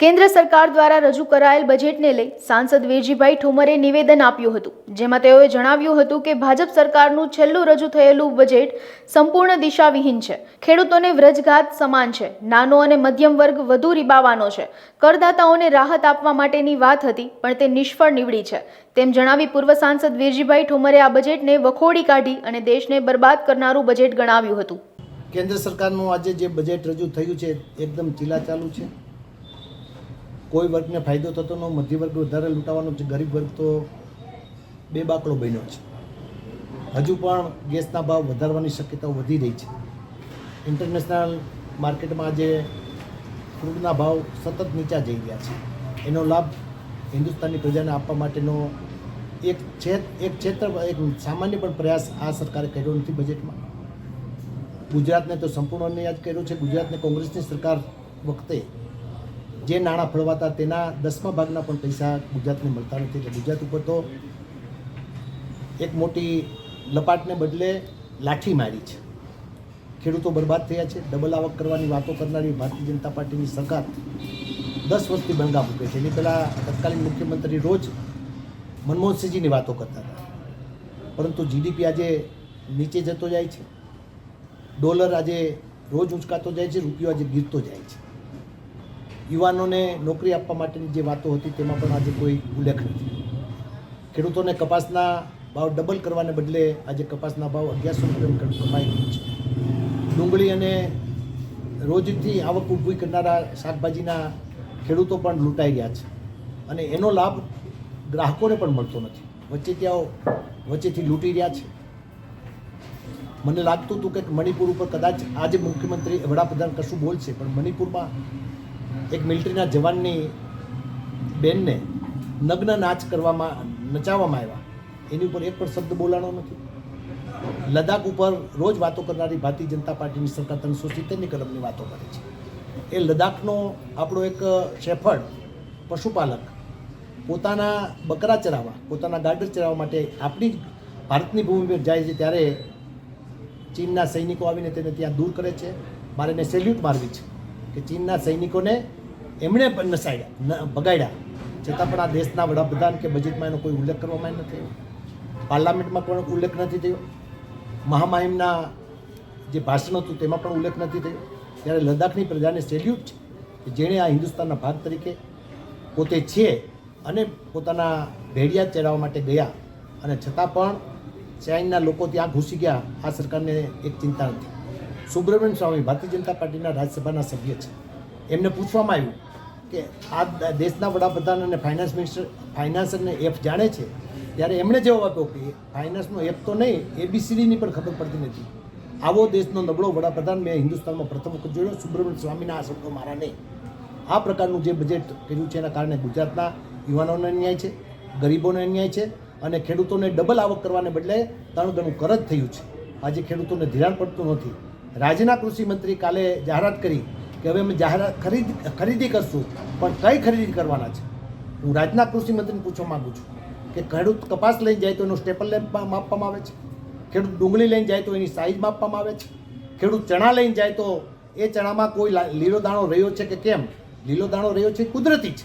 કેન્દ્ર સરકાર દ્વારા રજૂ કરાયેલ બજેટને લઈ સાંસદ વેરજીભાઈ ઠોમરે નિવેદન આપ્યું હતું, જેમાં તેઓએ જણાવ્યું હતું કે ભાજપ સરકારનું છેલ્લું રજૂ થયેલું બજેટ સંપૂર્ણ દિશાવિહીન છે. ખેડૂતોને વ્રજઘાત સમાન છે. નાનો અને મધ્યમ વર્ગ વધુ રીબાવાનો છે. કરદાતાઓને રાહત આપવા માટેની વાત હતી, પણ તે નિષ્ફળ નીવડી છે તેમ જણાવી પૂર્વ સાંસદ વેરજીભાઈ ઠોમરે આ બજેટને વખોડી કાઢી અને દેશને બરબાદ કરનારું બજેટ ગણાવ્યું હતું. કેન્દ્ર સરકારનું આજે જે બજેટ રજૂ થયું છે એકદમ ચીલાચાલુ છે. કોઈ વર્ગને ફાયદો થતો ન, મધ્ય વર્ગ વધારે લૂંટાવાનો છે, ગરીબ વર્ગ તો બેબાકડો બન્યો છે. હજુ પણ ગેસના ભાવ વધારવાની શક્યતાઓ વધી રહી છે. ઇન્ટરનેશનલ માર્કેટમાં આજે ક્રૂડના ભાવ સતત નીચા જઈ રહ્યા છે. એનો લાભ હિન્દુસ્તાનની પ્રજાને આપવા માટેનો એક સામાન્ય પણ પ્રયાસ આ સરકારે કર્યો નથી. બજેટમાં ગુજરાતને તો સંપૂર્ણ અન્યાય કર્યો છે. ગુજરાતને કોંગ્રેસની સરકાર વખતે જે નાણાં ફળવાતા તેના 10મા ભાગના પણ પૈસા ગુજરાતને મળતા નથી. એટલે ગુજરાત ઉપર તો એક મોટી લપાટને બદલે લાઠી મારી છે. ખેડૂતો બરબાદ થયા છે. ડબલ આવક કરવાની વાતો કરનારી ભારતીય જનતા પાર્ટીની સરકાર 10 વર્ષથી બંગા મૂકે છે. એની પહેલાં તત્કાલીન મુખ્યમંત્રી રોજ મનમોહનસિંહજીની વાતો કરતા હતા, પરંતુ જીડીપી આજે નીચે જતો જાય છે. ડોલર આજે રોજ ઉંચકાતો જાય છે. રૂપિયો આજે ગીરતો જાય છે. યુવાનોને નોકરી આપવા માટેની જે વાતો હતી તેમાં પણ આજે કોઈ ઉલ્લેખ નથી. ખેડૂતોને કપાસના ભાવ ડબલ કરવાને બદલે આજે કપાસના ભાવ 1100 રૂપિયા કપાઈ રહ્યું છે. ડુંગળી અને રોજથી આવક ઊભી કરનારા શાકભાજીના ખેડૂતો પણ લૂંટાઈ રહ્યા છે અને એનો લાભ ગ્રાહકોને પણ મળતો નથી. વચ્ચેથી લૂંટી રહ્યા છે. મને લાગતું હતું કે મણિપુર ઉપર કદાચ આજે મુખ્યમંત્રી વડાપ્રધાન કશું બોલશે, પણ મણિપુરમાં એક મિલિટરીના જવાનની બેનને નગ્ન નચાવવામાં આવ્યા, એની ઉપર એક પણ શબ્દ બોલાણો નથી. લદ્દાખ ઉપર રોજ વાતો કરનારી ભારતીય જનતા પાર્ટીની સરકાર 370ની કલમની વાતો કરે છે. એ લદ્દાખનો આપણો એક શેફર્ડ પશુપાલક પોતાના બકરા ચરાવવા, પોતાના ગાડર ચરાવવા માટે આપણી ભારતની ભૂમિ પર જાય છે, ત્યારે ચીનના સૈનિકો આવીને તેને ત્યાં દૂર કરે છે. મારે એને સેલ્યુટ મારવી છે કે ચીનના સૈનિકોને એમણે ભગાડ્યા, છતાં પણ આ દેશના વડાપ્રધાન કે બજેટમાં એનો કોઈ ઉલ્લેખ કરવામાં નથી થયો. પાર્લામેન્ટમાં પણ ઉલ્લેખ નથી થયો. મહામહિમના જે ભાષણ હતું તેમાં પણ ઉલ્લેખ નથી થયો. ત્યારે લદ્દાખની પ્રજાને સેલ્યુટ છે કે જેણે આ હિન્દુસ્તાનના ભાગ તરીકે પોતે છે અને પોતાના ભેડિયા ચડાવવા માટે ગયા, અને છતાં પણ ચાઇનના લોકો ત્યાં ઘૂસી ગયા. આ સરકારને એક ચિંતા નથી. સુબ્રમણ્યમ સ્વામી ભારતીય જનતા પાર્ટીના રાજ્યસભાના સભ્ય છે. એમને પૂછવામાં આવ્યું કે આ દેશના વડાપ્રધાન અને ફાઇનાન્સરને એફ જાણે છે, ત્યારે એમણે જવાબ આપ્યો કે ફાઇનાન્સનો એફ તો નહીં, ABCDની પણ ખબર પડતી નથી. આવો દેશનો નબળો વડાપ્રધાન મેં હિન્દુસ્તાનમાં પ્રથમ વખત જોયો. સુબ્રમણ્યમ સ્વામીના આ શબ્દો મારા નહીં. આ પ્રકારનું જે બજેટ કર્યું છે એના કારણે ગુજરાતના યુવાનોને અન્યાય છે, ગરીબોને અન્યાય છે અને ખેડૂતોને ડબલ આવક કરવાને બદલે 3 ગણું કરજ થયું છે. આજે ખેડૂતોને ધિરાણ પડતું નથી. રાજ્યના કૃષિ મંત્રી કાલે જાહેરાત કરી કે હવે અમે ખરીદી કરશું, પણ કઈ ખરીદી કરવાના છે? હું રાજ્યના કૃષિ મંત્રીને પૂછવા માગું છું કે ખેડૂત કપાસ લઈને જાય તો એનો સ્ટેપલ માપવામાં આવે છે, ખેડૂત ડુંગળી લઈને જાય તો એની સાઇઝ માપવામાં આવે છે, ખેડૂત ચણા લઈને જાય તો એ ચણામાં કોઈ લીલો દાણો રહ્યો છે કે કેમ? લીલો દાણો રહ્યો છે કુદરતી છે.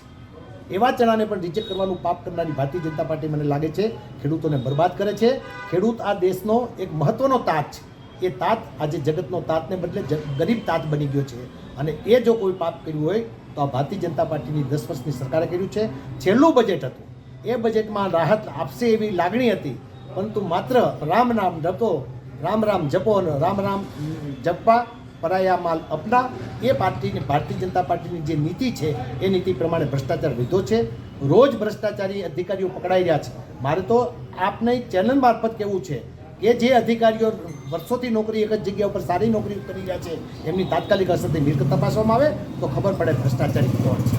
એવા ચણાને પણ રિજેક્ટ કરવાનું પાપ કરનારી ભારતીય જનતા પાર્ટી મને લાગે છે ખેડૂતોને બરબાદ કરે છે. ખેડૂત આ દેશનો એક મહત્વનો તાત છે. એ તાત આજે જગતનો તાતને બદલે ગરીબ તાત બની ગયો છે, અને એ જો કોઈ પાપ કર્યું હોય તો આ ભારતીય જનતા પાર્ટીની 10 વર્ષની સરકારે કર્યું છે. છેલ્લું બજેટ હતું, એ બજેટમાં રાહત આપશે એવી લાગણી હતી, પરંતુ માત્ર રામ નામ જપો, રામ રામ જપો અને રામ રામ જપવા પરાયા માલ અપના. એ ભારતીય જનતા પાર્ટીની જે નીતિ છે એ નીતિ પ્રમાણે ભ્રષ્ટાચાર વધ્યો છે. રોજ ભ્રષ્ટાચારી અધિકારીઓ પકડાઈ રહ્યા છે. મારે તો આપને ચેનલ મારફત કહેવું છે કે જે અધિકારીઓ વર્ષોથી નોકરી એક જ જગ્યા ઉપર સારી નોકરી કરી રહ્યા છે, એમની તાત્કાલિક અસરથી મિલકત તપાસવામાં આવે તો ખબર પડે ભ્રષ્ટાચારી કોણ છે.